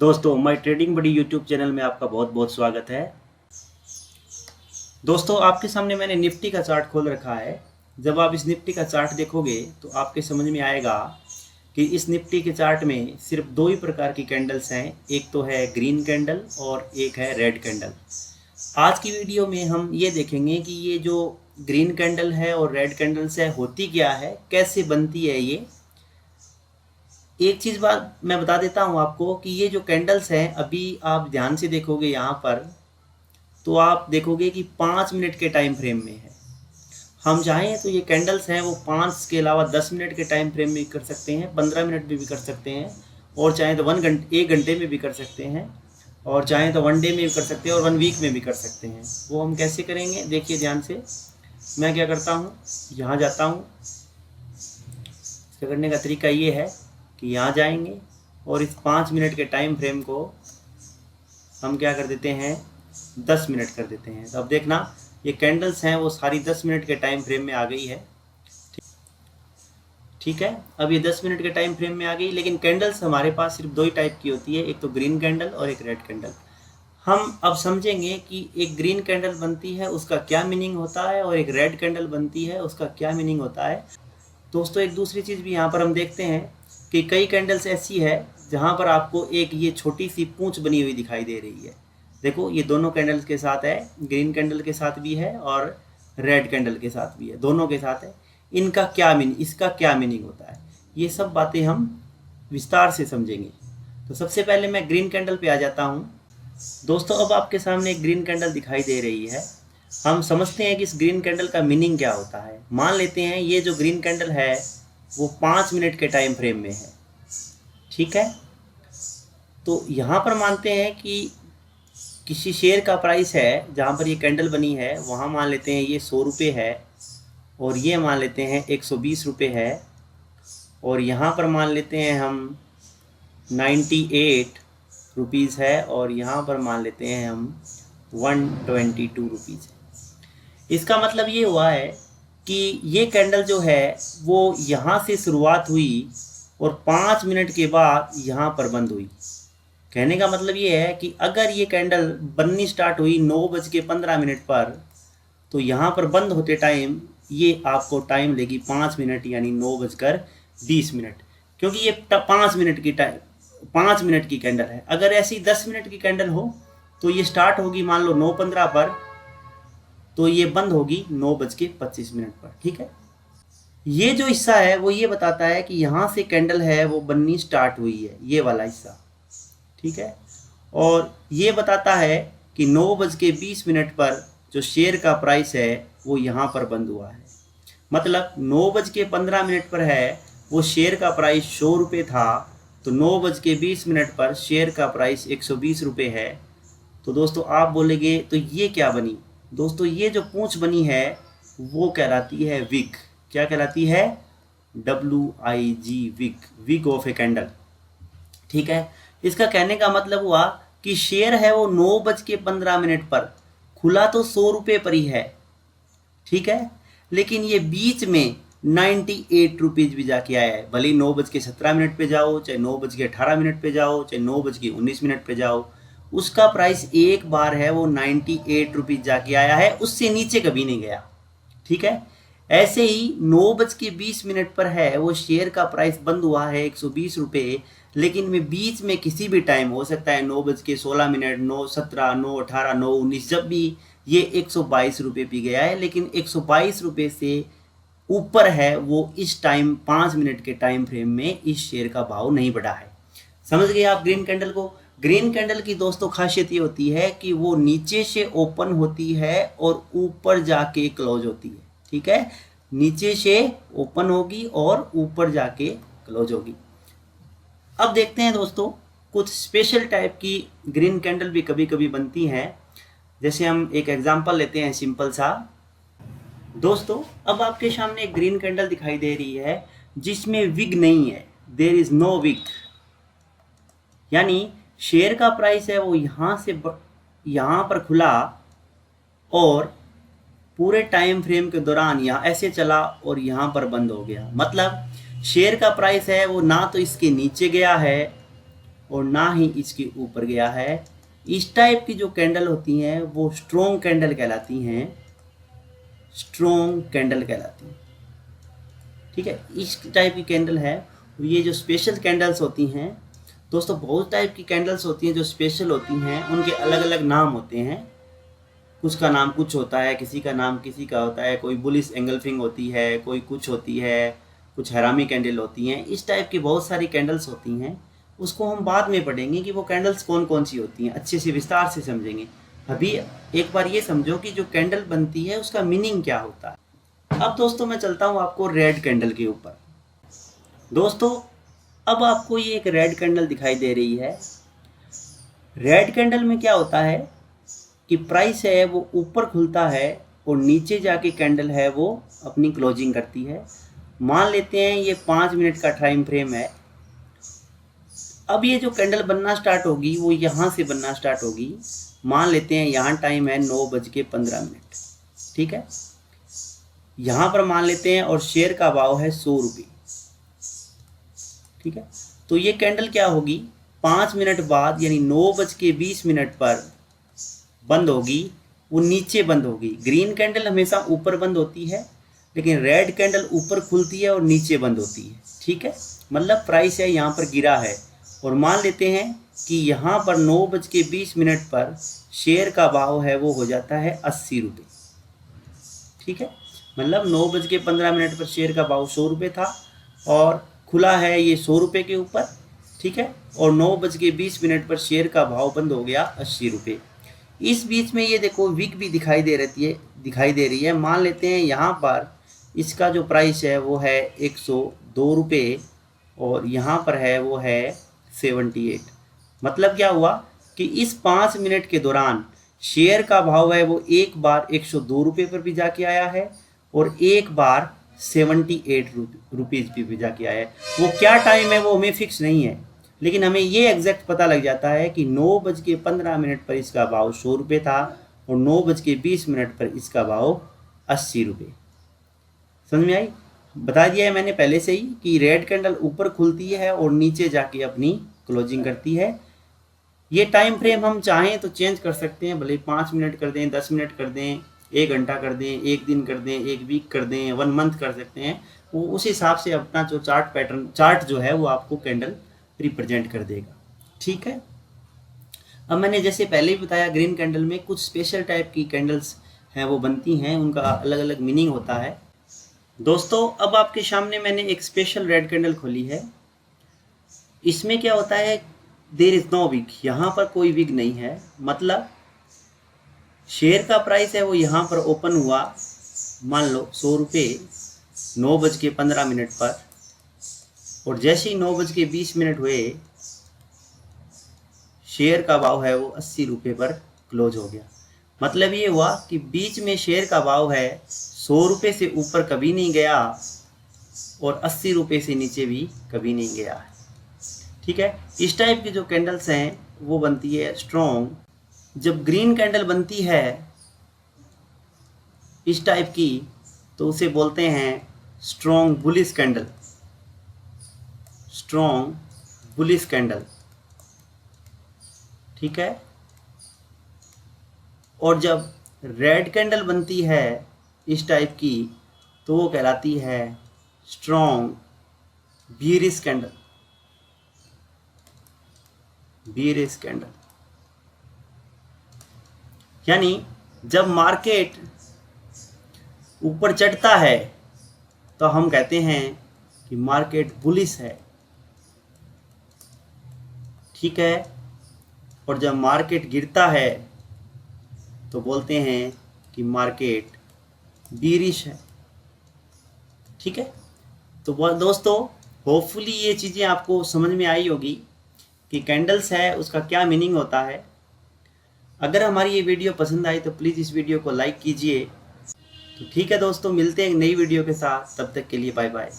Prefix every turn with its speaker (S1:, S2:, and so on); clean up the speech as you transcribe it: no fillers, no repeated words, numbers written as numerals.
S1: दोस्तों my trading buddy YouTube channel में आपका बहुत बहुत स्वागत है। दोस्तों आपके सामने मैंने निफ्टी का चार्ट खोल रखा है। जब आप इस निफ्टी का चार्ट देखोगे तो आपके समझ में आएगा कि इस निफ्टी के चार्ट में सिर्फ दो ही प्रकार की कैंडल्स हैं, एक तो है ग्रीन कैंडल और एक है रेड कैंडल। आज की वीडियो में हम ये देखेंगे कि ये जो ग्रीन कैंडल है और रेड कैंडल्स है होती क्या है, कैसे बनती है ये। एक चीज़ बात मैं बता देता हूँ आपको कि ये जो कैंडल्स हैं, अभी आप ध्यान से देखोगे यहाँ पर तो आप देखोगे कि 5 मिनट के टाइम फ्रेम में है। हम चाहें तो ये कैंडल्स हैं वो 5 के अलावा 10 मिनट के टाइम फ्रेम में भी कर सकते हैं, 15 मिनट में भी कर सकते हैं, और चाहें तो 1 घंटे में भी कर सकते हैं, और चाहें तो 1 डे में भी कर सकते हैं और 1 वीक में भी कर सकते हैं। वो हम कैसे करेंगे देखिए ध्यान से। मैं क्या करता हूँ, यहाँ जाता हूँ। इसका करने का तरीका ये है कि यहाँ जाएंगे और इस 5 मिनट के टाइम फ्रेम को हम क्या कर देते हैं, 10 मिनट कर देते हैं। तो अब देखना ये कैंडल्स हैं वो सारी 10 मिनट के टाइम फ्रेम में आ गई है। ठीक है, अब ये 10 मिनट के टाइम फ्रेम में आ गई, लेकिन कैंडल्स हमारे पास सिर्फ दो ही टाइप की होती है, एक तो ग्रीन कैंडल और एक रेड कैंडल। हम अब समझेंगे कि एक ग्रीन कैंडल बनती है उसका क्या मीनिंग होता है और एक रेड कैंडल बनती है उसका क्या मीनिंग होता है। दोस्तों एक दूसरी चीज़ भी यहाँ पर हम देखते हैं कि कई कैंडल्स ऐसी है जहाँ पर आपको एक ये छोटी सी पूंछ बनी हुई दिखाई दे रही है। देखो ये दोनों कैंडल्स के साथ है, ग्रीन कैंडल के साथ भी है और रेड कैंडल के साथ भी है, दोनों के साथ है। इनका क्या मीनिंग, इसका क्या मीनिंग होता है, ये सब बातें हम विस्तार से समझेंगे। तो सबसे पहले मैं ग्रीन कैंडल पे आ जाता हूँ। दोस्तों अब आपके सामने एक ग्रीन कैंडल दिखाई दे रही है। हम समझते हैं कि इस ग्रीन कैंडल का मीनिंग क्या होता है। मान लेते हैं ये जो ग्रीन कैंडल है वो 5 मिनट के टाइम फ्रेम में है। ठीक है, तो यहाँ पर मानते हैं कि किसी शेयर का प्राइस है जहाँ पर ये कैंडल बनी है, वहाँ मान लेते हैं ये 100 रुपये है, और ये मान लेते हैं 120 रुपये है, और यहाँ पर मान लेते हैं हम 98 रुपीज़ है, और यहाँ पर मान लेते हैं हम 122 रुपीज़ है। इसका मतलब ये हुआ है कि ये कैंडल जो है वो यहाँ से शुरुआत हुई और 5 मिनट के बाद यहाँ पर बंद हुई। कहने का मतलब ये है कि अगर ये कैंडल बननी स्टार्ट हुई 9:15 पर, तो यहाँ पर बंद होते टाइम ये आपको टाइम लेगी 5 मिनट, यानी 9:20, क्योंकि ये 5 मिनट की कैंडल है। अगर ऐसी 10 मिनट की कैंडल हो तो ये स्टार्ट होगी मान लो 9:15 पर, तो ये बंद होगी 9:25 पर। ठीक है, ये जो हिस्सा है वो ये बताता है कि यहाँ से कैंडल है वो बननी स्टार्ट हुई है, ये वाला हिस्सा। ठीक है, और ये बताता है कि 9:20 पर जो शेयर का प्राइस है वो यहाँ पर बंद हुआ है। मतलब 9:15 पर है वो शेयर का प्राइस 100 रुपये था, तो 9:20 पर शेयर का प्राइस 120 रुपये है। तो दोस्तों आप बोलेंगे तो ये क्या बनी। दोस्तों ये जो पूंछ बनी है वो कहलाती है विक। क्या कहलाती है, WIG, wick, wick of a candle. ठीक है, इसका कहने का मतलब हुआ कि शेयर है वो 9:15 पर खुला तो 100 रुपये पर ही है। ठीक है, लेकिन ये बीच में 98 रुपीज़ भी जाके आया है। भले 9:17 पे जाओ, चाहे 9:18 पे जाओ, चाहे 9:19 पे जाओ, उसका प्राइस एक बार है वो 98 रुपीज़ जाके आया है, उससे नीचे कभी नहीं गया। ठीक है, ऐसे ही 9:20 पर है वो शेयर का प्राइस बंद हुआ है 120 रुपये, लेकिन में बीच में किसी भी टाइम हो सकता है 9:16, 9:17, 9:18, 9:19, जब भी ये 122 रुपये पी गया है, लेकिन 122 रुपये से ऊपर है वो इस टाइम 5 मिनट के टाइम फ्रेम में इस शेयर का भाव नहीं बढ़ा है। समझ गए आप ग्रीन कैंडल को। ग्रीन कैंडल की दोस्तों खासियत ये होती है कि वो नीचे से ओपन होती है और ऊपर जाके क्लोज होती है। ठीक है, नीचे से ओपन होगी और ऊपर जाके क्लोज होगी। अब देखते हैं दोस्तों, कुछ स्पेशल टाइप की ग्रीन कैंडल भी कभी कभी बनती हैं। जैसे हम एक एग्जांपल लेते हैं सिंपल सा। दोस्तों अब आपके सामने एक ग्रीन कैंडल दिखाई दे रही है जिसमें विग नहीं है, देयर इज नो विग, यानी शेयर का प्राइस है वो यहाँ से यहाँ पर खुला और पूरे टाइम फ्रेम के दौरान यहाँ ऐसे चला और यहाँ पर बंद हो गया। मतलब शेयर का प्राइस है वो ना तो इसके नीचे गया है और ना ही इसके ऊपर गया है। इस टाइप की जो कैंडल होती हैं वो स्ट्रॉन्ग कैंडल कहलाती हैं, स्ट्रॉन्ग कैंडल कहलाती हैं। ठीक है, इस टाइप की कैंडल है। ये जो स्पेशल कैंडल्स होती हैं दोस्तों, बहुत टाइप की कैंडल्स होती हैं जो स्पेशल होती हैं, उनके अलग अलग नाम होते हैं। कुछ का नाम कुछ होता है, किसी का नाम किसी का होता है, कोई बुलिश एंगल्फिंग होती है, कोई कुछ होती है, कुछ हरामी कैंडल होती हैं। इस टाइप की बहुत सारी कैंडल्स होती हैं, उसको हम बाद में पढ़ेंगे कि वो कैंडल्स कौन कौन सी होती हैं, अच्छे से विस्तार से समझेंगे। अभी एक बार ये समझो कि जो कैंडल बनती है उसका मीनिंग क्या होता है। अब दोस्तों मैं चलता हूँ आपको रेड कैंडल के ऊपर। दोस्तों अब आपको ये एक रेड कैंडल दिखाई दे रही है। रेड कैंडल में क्या होता है कि प्राइस है वो ऊपर खुलता है और नीचे जाके कैंडल है वो अपनी क्लोजिंग करती है। मान लेते हैं ये 5 मिनट का टाइम फ्रेम है। अब ये जो कैंडल बनना स्टार्ट होगी वो यहाँ से बनना स्टार्ट होगी। मान लेते हैं यहाँ टाइम है 9:15। ठीक है, यहाँ पर मान लेते हैं और शेयर का भाव है 100 रुपये। ठीक है, तो ये कैंडल क्या होगी 5 मिनट बाद यानी 9:20 पर बंद होगी, वो नीचे बंद होगी। ग्रीन कैंडल हमेशा ऊपर बंद होती है, लेकिन रेड कैंडल ऊपर खुलती है और नीचे बंद होती है। ठीक है, मतलब प्राइस है यहाँ पर गिरा है और मान लेते हैं कि यहाँ पर 9:20 पर शेयर का भाव है वो हो जाता है 80 रुपये। ठीक है, मतलब 9:15 पर शेयर का भाव 100 रुपये था और खुला है ये 100 रुपये के ऊपर। ठीक है, और 9:20 पर शेयर का भाव बंद हो गया 80 रुपये। इस बीच में ये देखो विक भी दिखाई दे रही है। मान लेते हैं यहाँ पर इसका जो प्राइस है वो है 102 रुपये और यहाँ पर है वो है 78। मतलब क्या हुआ कि इस 5 मिनट के दौरान शेयर का भाव है वो एक बार 102 रुपये पर भी जाके आया है और एक बार 78 रुपीज़ भी जाके आया है। वो क्या टाइम है वो हमें फिक्स नहीं है, लेकिन हमें ये एग्जैक्ट पता लग जाता है कि 9:15 पर इसका भाव 100 रुपये था और 9:20 पर इसका भाव 80 रुपये। समझ में आई? बता दिया है मैंने पहले से ही कि रेड कैंडल ऊपर खुलती है और नीचे जाके अपनी क्लोजिंग करती है। ये टाइम फ्रेम हम चाहें तो चेंज कर सकते हैं, भले 5 मिनट कर दें, 10 मिनट कर दें, 1 घंटा कर दें, 1 दिन कर दें, 1 वीक कर दें, 1 मंथ कर सकते हैं। वो उस हिसाब से अपना जो चार्ट जो है वो आपको कैंडल रिप्रेजेंट कर देगा। ठीक है, अब मैंने जैसे पहले ही बताया ग्रीन कैंडल में कुछ स्पेशल टाइप की कैंडल्स हैं वो बनती हैं, उनका अलग अलग मीनिंग होता है। दोस्तों अब आपके सामने मैंने एक स्पेशल रेड कैंडल खोली है। इसमें क्या होता है, देयर इज नो विग, यहाँ पर कोई विग नहीं है। मतलब शेयर का प्राइस है वो यहाँ पर ओपन हुआ, मान लो 100 रुपये 9:15 पर, और जैसे ही 9:20 हुए शेयर का भाव है वो 80 रुपये पर क्लोज हो गया। मतलब ये हुआ कि बीच में शेयर का भाव है 100 रुपये से ऊपर कभी नहीं गया और 80 रुपये से नीचे भी कभी नहीं गया है। ठीक है, इस टाइप की जो कैंडल्स हैं वो बनती है स्ट्रॉन्ग। जब ग्रीन कैंडल बनती है इस टाइप की तो उसे बोलते हैं strong bullish candle, strong bullish candle. ठीक है, और जब रेड कैंडल बनती है इस टाइप की तो वो कहलाती है strong bearish candle, bearish candle. यानी जब मार्केट ऊपर चढ़ता है तो हम कहते हैं कि मार्केट बुलिश है। ठीक है, और जब मार्केट गिरता है तो बोलते हैं कि मार्केट बीरिश है। ठीक है, तो दोस्तों होपफुली ये चीज़ें आपको समझ में आई होगी कि कैंडल्स है उसका क्या मीनिंग होता है। अगर हमारी ये वीडियो पसंद आई तो प्लीज़ इस वीडियो को लाइक कीजिए। तो ठीक है दोस्तों, मिलते हैं एक नई वीडियो के साथ, तब तक के लिए बाय बाय।